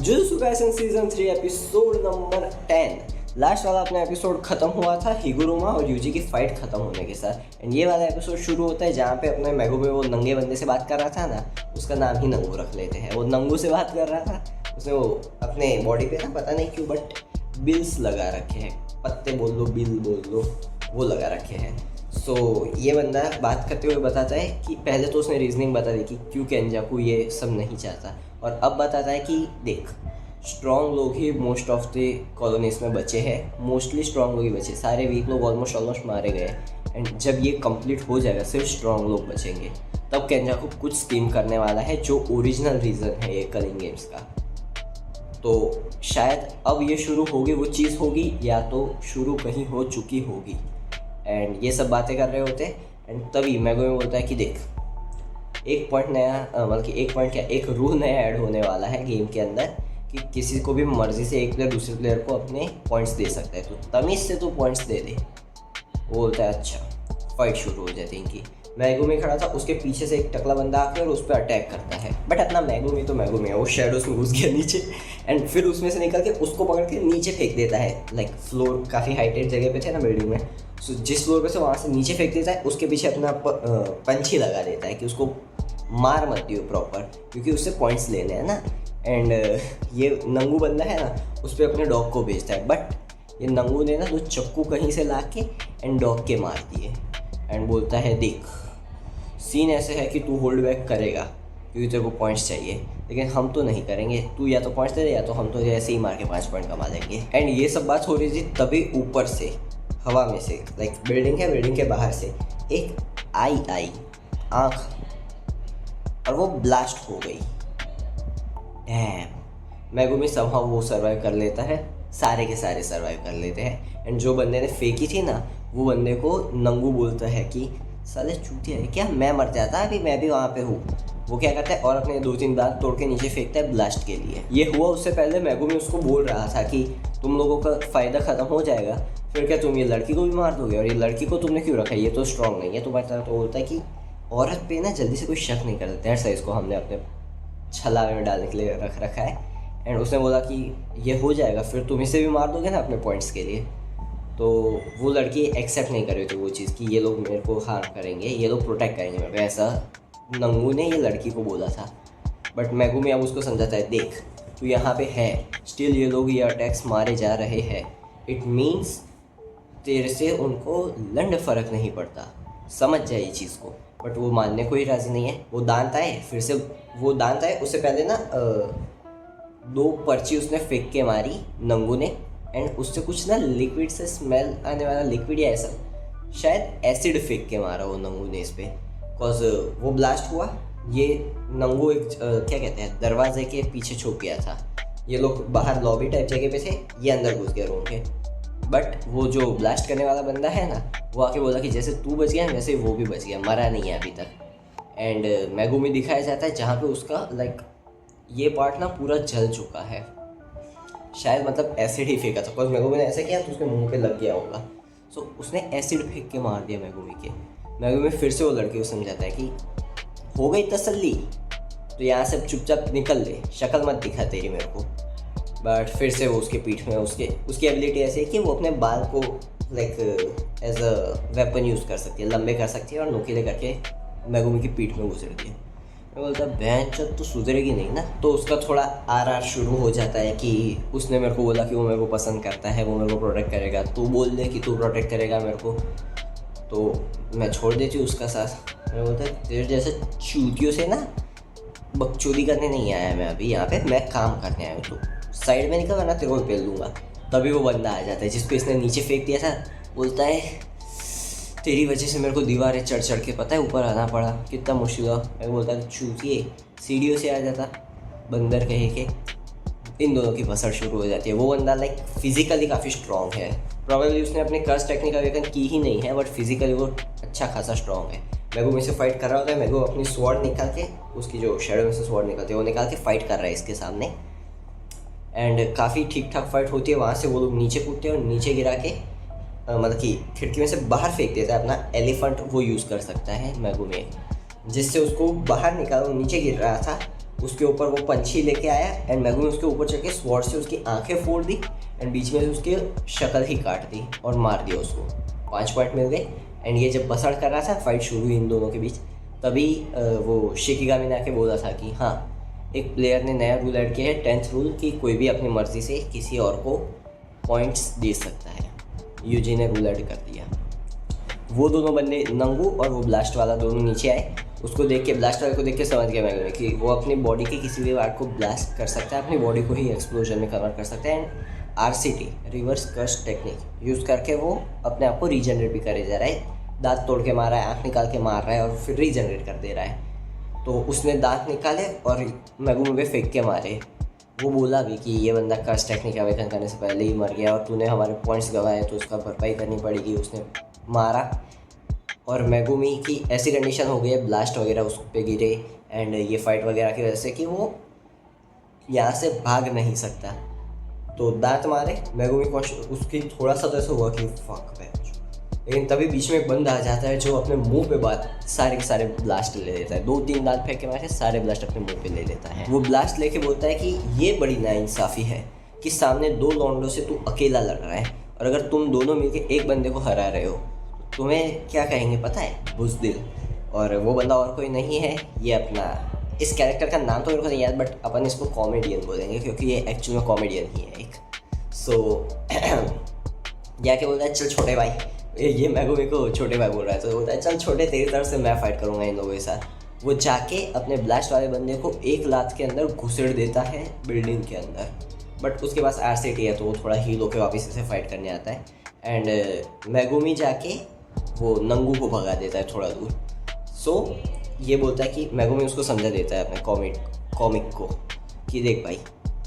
Jujutsu Kaisen season 3 episode number 10। Last वाला अपना episode खत्म हुआ था हिगुरुमा और यूजी की फाइट खत्म होने के साथ। एंड ये वाला एपिसोड शुरू होता है जहाँ पे अपने मेगुमी वो नंगे बंदे से बात कर रहा था ना, उसका नाम ही नंगू रख लेते हैं। वो नंगू से बात कर रहा था, उसने वो अपने बॉडी पे ना पता नहीं क्यों बट बिल्स लगा रखे हैं, पत्ते बोल लो बिल बोल लो, वो लगा रखे हैं। सो ये बंदा बात करते हुए बताता है कि पहले तो उसने रीजनिंग बता दी कि क्यों केंजाकू ये सब नहीं चाहता, और अब बताता है कि देख स्ट्रॉन्ग लोग ही मोस्ट ऑफ द कॉलोनीज में बचे हैं, मोस्टली स्ट्रॉन्ग लोग ही बचे, सारे वीक लोग ऑलमोस्ट मारे गए। एंड जब ये कंप्लीट हो जाएगा सिर्फ स्ट्रॉन्ग लोग बचेंगे, तब केंजाकू कुछ स्कीम करने वाला है जो ओरिजिनल रीज़न है ये कलिंग गेम्स का। तो शायद अब ये शुरू होगी वो चीज़ होगी, या तो शुरू कहीं हो चुकी होगी। एंड ये सब बातें कर रहे होते हैं। एंड तभी मेगुमी बोलता है कि देख एक पॉइंट नया बल्कि एक पॉइंट क्या एक रूल नया ऐड होने वाला है गेम के अंदर कि किसी को भी मर्जी से एक प्लेयर दूसरे प्लेयर को अपने पॉइंट्स दे सकता है, तो तमीज़ से तो पॉइंट्स दे दे। वो बोलता है अच्छा। फाइट शुरू हो जाती है इनकी। मेगुमी खड़ा था, उसके पीछे से एक टकला बंदा आकर और उस पर अटैक करता है, बट अपना मेगुमी तो मेगुमी है, वो शेडोज में घुस गया नीचे। एंड फिर उसमें से निकल के उसको पकड़ के नीचे फेंक देता है। लाइक फ्लोर काफ़ी हाइटेड जगह पे थे ना बिल्डिंग में, सो जिस फ्लोर पे से वहाँ से नीचे फेंक देता है, उसके पीछे अपना पंछी लगा देता है कि उसको मार मत दियो प्रॉपर, क्योंकि उससे पॉइंट्स लेने हैं ना। एंड ये नंगू बंदा है ना, उस पर अपने डॉग को भेजता है, बट ये नंगू ने ना दो चक्कू कहीं से ला के एंड डॉग के मार दिए। एंड बोलता है देख सीन ऐसे है कि तू होल्ड बैक करेगा क्योंकि तेरे को पॉइंट्स चाहिए, लेकिन हम तो नहीं करेंगे, तू या तो पॉइंट्स दे दे या तो हम तो ऐसे ही मार के 5 पॉइंट कमा लेंगे। एंड ये सब बात हो रही थी, तभी ऊपर से हवा में से लाइक बिल्डिंग है, बिल्डिंग के बाहर से एक आई आँख, और वो ब्लास्ट हो गई। डैम, मेगुमी समहाउ वो सर्वाइव कर लेता है, सारे के सारे सर्वाइव कर लेते हैं। एंड जो बंदे ने फेंकी थी ना, वो बंदे को नंगू बोलता है कि साले चूतिया है क्या, मैं मर जाता अभी, मैं भी वहाँ पे हूँ। वो क्या करता है और अपने 2-3 दांत तोड़ के नीचे फेंकता है ब्लास्ट के लिए। ये हुआ उससे पहले मेगुमी उसको बोल रहा था कि तुम लोगों का फ़ायदा ख़त्म हो जाएगा, फिर क्या तुम ये लड़की को भी मार दोगे, और ये लड़की को तुमने क्यों रखा है, ये तो स्ट्रॉन्ग नहीं है तुम्हारी तरह। तो बोलता है कि औरत पे ना जल्दी से कोई शक नहीं कर देते, ऐसा इसको हमने अपने छलावे में डालने के लिए रख रखा है। एंड उसने बोला कि ये हो जाएगा, फिर तुम इसे भी मार दोगे ना अपने पॉइंट्स के लिए। तो वो लड़की एक्सेप्ट नहीं कर रही थी वो चीज़ कि ये लोग मेरे को हार्म करेंगे, ये लोग प्रोटेक्ट करेंगे मेरे को, ऐसा नंगू ने ये लड़की को बोला था। बट मेगुमी अब उसको समझाता है देख तू यहाँ पे है, स्टिल ये लोग ये अटैक्स मारे जा रहे हैं, इट मीन्स तेरे से उनको लंड फ़र्क नहीं पड़ता, समझ जाए ये चीज़ को। बट वो मानने को ही राज़ी नहीं है। वो दांत आए, फिर से वो दांत आए, उससे पहले ना 2 पर्ची उसने फेंक के मारी नंगू ने। एंड उससे कुछ ना लिक्विड से स्मेल आने वाला लिक्विड या ऐसा शायद एसिड फेंक के मारा वो नंगू ने इस पर, बिकॉज वो ब्लास्ट हुआ। ये नंगू एक क्या कहते हैं दरवाजे के पीछे छुप गया था, ये लोग बाहर लॉबी टाइप जगह पे थे, ये अंदर घुस गए रूम के। बट वो जो ब्लास्ट करने वाला बंदा है ना, वो आके बोला कि जैसे तू बच गया वैसे वो भी बच गया, मरा नहीं है अभी तक। एंड मेगुमी दिखाया जाता है जहाँ पे उसका लाइक ये पार्ट ना पूरा जल चुका है, शायद मतलब एसिड ही फेंका था, बिकॉज मेगुमी ने ऐसा किया तो उसके मुंह पे लग गया होगा। सो उसने एसिड फेंक के मार दिया मेगुमी के। मेगुमी फिर से वो लड़के को समझाता है कि हो गई तसल्ली, तो यहाँ से चुपचाप निकल ले, शक्ल मत दिखा तेरी मेरे को। बट फिर से वो उसके पीठ में उसकी एबिलिटी ऐसी है कि वो अपने बाल को like as a weapon use कर सकती है, लंबे कर सकती है और नुकीले करके मेगुमी की पीठ में घुसरती है। मैं बोलता बहन चल तो सुधरेगी नहीं ना। तो उसका थोड़ा आर शुरू हो जाता है कि उसने मेरे को बोला कि वो मेरे को पसंद करता है, वो मेरे को प्रोटेक्ट करेगा, तू बोल दे कि तू प्रोटेक्ट करेगा मेरे को, तो मैं छोड़ देती हूँ उसका साथ। मैं बोलता तेरे जैसे चूतियों से ना बकचोदी करने नहीं आया मैं अभी यहाँ पे, मैं काम करने आया हूँ, तो साइड में निकल वरना तेरे को पेल दूँगा। तभी वो बंदा आ जाता है जिसको इसने नीचे फेंक दिया था। बोलता है तेरी वजह से मेरे को दीवारें चढ़ चढ़ के पता है ऊपर आना पड़ा, कितना मुश्किल हुआ। मैं बोलता था चूतिए सीढ़ियों से आ जाता, बंदर कहे के। इन दोनों की बसर शुरू हो जाती है। वो बंदा लाइक फिजिकली काफ़ी स्ट्रॉन्ग है, प्रॉबेबली उसने अपने कर्स टेक्निक अवेकन की ही नहीं है, बट फिजिकली वो अच्छा खासा स्ट्रॉन्ग है। मेगुमी से फाइट कर रहा होता है, मेगु अपनी स्वॉर्ड निकाल के, उसकी जो शेडो में से स्वॉर्ड निकलती है वो निकाल के फाइट कर रहा है इसके सामने। एंड काफ़ी ठीक ठाक फाइट होती है। वहाँ से वो लोग नीचे कूदते हैं और नीचे गिरा के मतलब कि खिड़की में से बाहर फेंक देता है। अपना एलिफेंट वो यूज़ कर सकता है मेगुमी, जिससे उसको बाहर निकाला, वो नीचे गिर रहा था उसके ऊपर वो पंछी लेके आया एंड मेगुमी उसके ऊपर चढ़ के स्वॉर्ड से उसकी आंखें फोड़ दी एंड बीच में से उसकी शक्ल ही काट दी और मार दिया उसको। 5 पॉइंट मिल गए। एंड ये जब बसड़ कर रहा था, फाइट शुरू हुई इन दोनों के बीच, तभी वो शिकिगामी ने आके बोला था कि हाँ, एक प्लेयर ने नया रूल ऐड किया है, 10th रूल, कि कोई भी अपनी मर्जी से किसी और को पॉइंट्स दे सकता है। यूजी ने रूल ऐड कर दिया। वो दोनों बंदे, नंगू और वो ब्लास्ट वाला, दोनों नीचे आए। उसको देख के, ब्लास्ट वाले को देख के समझ गया मैं कि वो अपनी बॉडी के किसी भी पार्ट को ब्लास्ट कर सकता है, अपनी बॉडी को ही एक्सप्लोजन में कन्वर्ट कर सकता है। And RCT, reverse curse technique, use करके वो अपने आप को रीजनरेट भी करे जा रहा है। दांत तोड़ के मार रहा है, आँख निकाल के मार रहा है और फिर रीजनरेट कर दे रहा है। तो उसने दांत निकाले और मेगुमी पे फेंक के मारे। वो बोला भी कि ये बंदा कर्स टेक्निक अवेकन करने से पहले ही मर गया और तूने हमारे पॉइंट्स गंवाए तो उसका भरपाई करनी पड़ेगी। उसने मारा और मेगुमी की ऐसी कंडीशन हो गई है, ब्लास्ट वगैरह उस पर गिरे एंड ये फाइट वगैरह की वजह से कि वो यहाँ से भाग नहीं सकता। तो दांत मारे मेगुमी को, उसकी थोड़ा सा तो ऐसा हुआ कि फक है, लेकिन तभी बीच में एक बंदा आ जाता है जो अपने मुंह पे बात सारे के सारे ब्लास्ट ले लेता है। 2-3 दांत फेंक के मारे सारे ब्लास्ट अपने मुंह पे ले लेता है। वो ब्लास्ट लेके बोलता है कि ये बड़ी नाइंसाफ़ी है कि सामने 2 लॉन्डों से तू अकेला लड़ रहा है और अगर तुम दोनों मिलके एक बंदे को हरा रहे हो तुम्हें क्या कहेंगे पता है? बुज़दिल। और वो बंदा और कोई नहीं है, ये अपना, इस कैरेक्टर का नाम तो मेरे को नहीं याद, बट अपन इसको कॉमेडियन बोलेंगे क्योंकि ये एक्चुअल में कॉमेडियन ही है एक। सो जाके बोलता है चल छोटे भाई, ये मेगुमी को छोटे भाई बोल रहा है, तो बोलता है चल छोटे, तेरी तरफ से मैं फाइट करूँगा इन लोगों के साथ। वो जाके अपने ब्लास्ट वाले बंदे को एक लात के अंदर घुसेड़ देता है बिल्डिंग के अंदर, बट उसके पास RCT है तो वो थोड़ा हील होकर वापस से फाइट करने आता है। एंड मेगुमी जाके वो नंगू को भगा देता है थोड़ा दूर। सो ये बोलता है कि मेगुमी उसको समझा देता है अपने कॉमिक को कि देख भाई,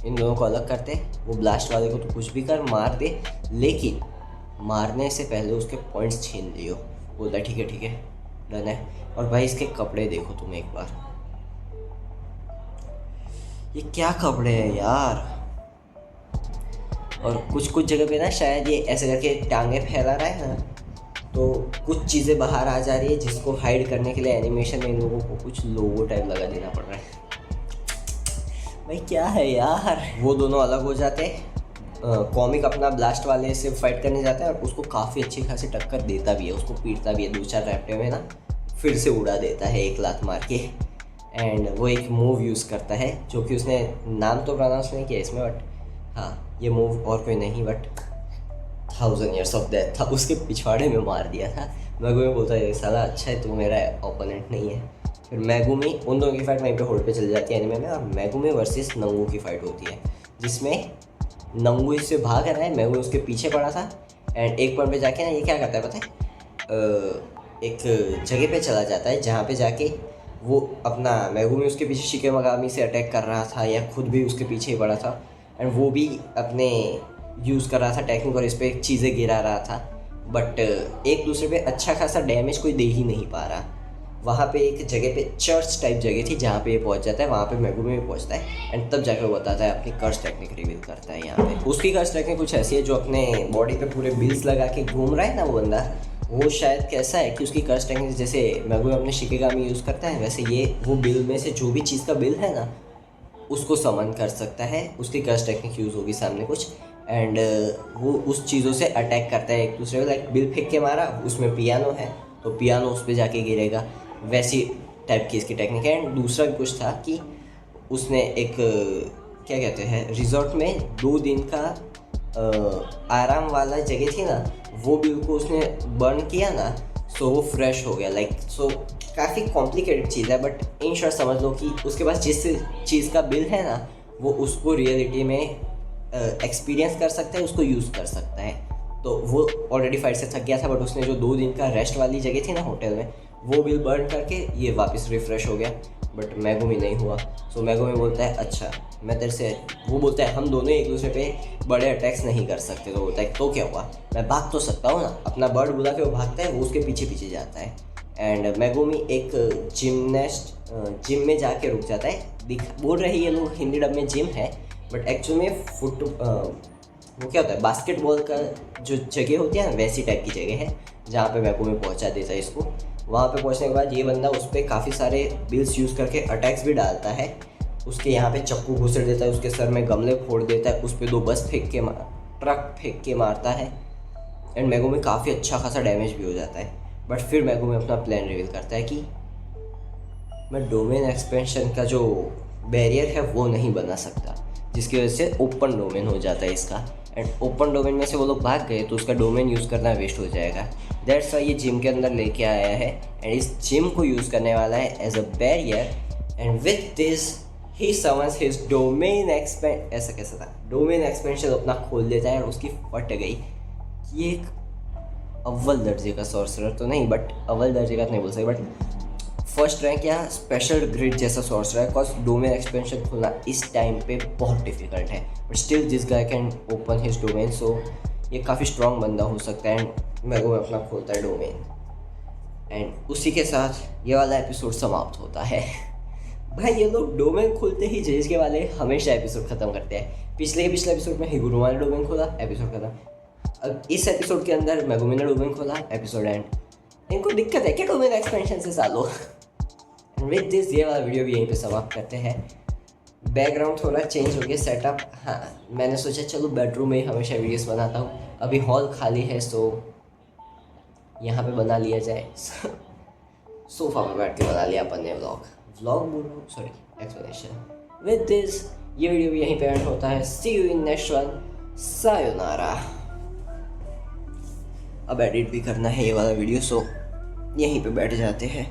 इन दोनों को अलग करते हैं, वो ब्लास्ट वाले को तो कुछ भी कर मार दे, लेकिन मारने से पहले उसके पॉइंट्स छीन लियो। बोलता है ठीक है डन है। और भाई इसके कपड़े देखो तुम एक बार, ये क्या कपड़े हैं यार। और कुछ जगह पे ना शायद ये ऐसे करके टांगे फैला रहा है ना, तो कुछ चीज़ें बाहर आ जा रही है जिसको हाइड करने के लिए एनिमेशन में इन लोगों को कुछ लोगो टाइप लगा देना पड़ रहा है। भाई क्या है यार। वो दोनों अलग हो जाते हैं। कॉमिक अपना ब्लास्ट वाले से फाइट करने जाता है और उसको काफ़ी अच्छी खासी टक्कर देता भी है, उसको पीटता भी है, 2-4 रैप्टे में ना फिर से उड़ा देता है एक लात मार के। एंड वो एक मूव यूज़ करता है जो कि उसने नाम तो प्रोनाउंस नहीं किया इसमें, बट हाँ, ये मूव और कोई नहीं बट 1000 Years of Death था, उसके पिछवाड़े में मार दिया था। मेगुमी बोलता है साला अच्छा है तू मेरा ओपोनेंट नहीं है। फिर मेगुमी, उन दोनों की फाइट वहीं पे होल्ड पे चली जाती है एनिमे में, और मेगुमी वर्सेस नंगू की फाइट होती है जिसमें नंगू इससे भाग रहा है, मेगुमी उसके पीछे पड़ा था। एंड एक पॉइंट पे जाके ना ये क्या करता है पता है, एक जगह पे चला जाता है जहाँ पे जाके वो अपना, मेगुमी उसके पीछे शिकिगामी से अटैक कर रहा था या खुद भी उसके पीछे ही पड़ा था, एंड वो भी अपने यूज़ कर रहा था टेक्निक और इस पर चीज़ें गिरा रहा था, बट एक दूसरे पे अच्छा खासा डैमेज कोई दे ही नहीं पा रहा। वहाँ पे एक जगह पे चर्च टाइप जगह थी जहाँ पे ये पहुँच जाता है, वहाँ पे मेगुमी भी पहुँचता है एंड तब जाकर वो बताता है, अपनी कर्स टेक्निक रिवील करता है। यहाँ पे उसकी कर्स टेक्निक कुछ ऐसी है, जो अपने बॉडी पे पूरे बिल्स लगा के घूम रहा है ना वो बंदा, वो शायद कैसा है कि उसकी कर्स टेक्निक जैसे मेगुमी अपने शिकिगामी यूज़ करता है, वैसे ये वो बिल में से जो भी चीज़ का बिल है ना उसको समन कर सकता है। उसकी कर्स टेक्निक यूज़ होगी सामने कुछ, एंड वो उस चीज़ों से अटैक करता है एक दूसरे को। लाइक बिल फेंक के मारा, उसमें पियानो है तो पियानो उस पर जाके गिरेगा, वैसी टाइप की इसकी टेक्निक है। एंड दूसरा भी कुछ था कि उसने एक क्या कहते हैं, रिजॉर्ट में 2 दिन का आराम वाला जगह थी ना, वो बिल को उसने बर्न किया ना, सो वो फ्रेश हो गया। लाइक सो काफ़ी कॉम्प्लिकेटेड चीज़ है, बट इन शॉर्ट समझ लो कि उसके पास जिस चीज़ का बिल है ना, वो उसको रियलिटी में एक्सपीरियंस कर सकता है, उसको यूज़ कर सकता है। तो वो ऑलरेडी फाइट से थक गया था, बट उसने जो 2 दिन का रेस्ट वाली जगह थी ना होटल में, वो बिल बर्न करके ये वापस रिफ़्रेश हो गया, बट मेगुमी नहीं हुआ। सो मेगुमी बोलता है अच्छा मैं तेरे से, वो बोलता है हम दोनों एक दूसरे पे बड़े अटैक्स नहीं कर सकते। तो बोलता है तो क्या हुआ, मैं भाग तो सकता हूँ ना। अपना बर्ड बुला के वो भागता है, वो उसके पीछे पीछे जाता है। एंड मेगुमी एक जिम में जाके रुक जाता है। बोल रहे ये लोग हिंदी डब में जिम है, बट एक्चुअल में वो क्या होता है, बास्केटबॉल का जो जगह होती है ना, वैसी टाइप की जगह है जहाँ पे मेगुमी पहुँचा देता है इसको। वहाँ पे पहुँचने के बाद ये बंदा उस पर काफ़ी सारे बिल्स यूज़ करके अटैक्स भी डालता है, उसके यहाँ पे चक्कू घुसेड़ देता है, उसके सर में गमले फोड़ देता है, उस पर 2 बस ट्रक फेंक के मारता है। एंड मेगुमी काफ़ी अच्छा खासा डैमेज भी हो जाता है। बट फिर मेगुमी अपना प्लान रिवील करता है कि मैं डोमेन एक्सपेंशन का जो बैरियर है वो नहीं बना सकता, जिसकी वजह से ओपन डोमेन हो जाता है इसका। एंड ओपन डोमेन में से वो लोग भाग गए तो उसका डोमेन यूज़ करना वेस्ट हो जाएगा। दैट्स वाई ये जिम के अंदर लेके आया है एंड इस जिम को यूज़ करने वाला है as a barrier. And with this he summons his domain expand, ऐसा कैसा था, डोमेन एक्सपेंशन अपना खोल देता है और उसकी फट गई कि एक अव्वल दर्जे का सॉर्सरर तो नहीं, बट अव्वल दर्जे का तो नहीं बोल सकते, बट फर्स्ट रैंक या स्पेशल ग्रेड जैसा सॉर्सरर है। बिकॉज डोमेन एक्सपेंशन खोलना इस टाइम पे बहुत डिफिकल्ट है, but still this guy can open his domain. So ये काफ़ी स्ट्रॉन्ग बंदा हो सकता है एंड मेगुमी अपना खोलता है डोमेन। एंड उसी के साथ ये वाला एपिसोड समाप्त होता है। भाई ये लोग डोमेन खोलते ही जेज वाले हमेशा एपिसोड ख़त्म करते हैं। पिछले एपिसोड में हिगुरुमा ने डोमेन खोला, एपिसोड खत्म। अब इस एपिसोड के अंदर मेगुमी ने डोमेन खोला, एपिसोड एंड। इनको दिक्कत है क्या डोमेन एक्सपेंशन से सालों। विद दिस ये वाला वीडियो भी यहीं पे समाप्त करते हैं। बैकग्राउंड थोड़ा चेंज हो गया, सेटअप। हाँ, मैंने सोचा चलो बेडरूम में ही हमेशा वीडियोस बनाता हूँ, अभी हॉल खाली है सो यहाँ पे बना लिया जाए। सोफा पे बैठ के बना लिया अपन ने व्लॉग बोल रहा हूँ, सॉरी, एक्सप्लेनेशन। विद दिस ये वीडियो भी यहीं पे एंड होता है। See you in next one, सायोनारा। अब एडिट भी करना है ये वाला वीडियो, सो यहीं पे बैठ जाते हैं।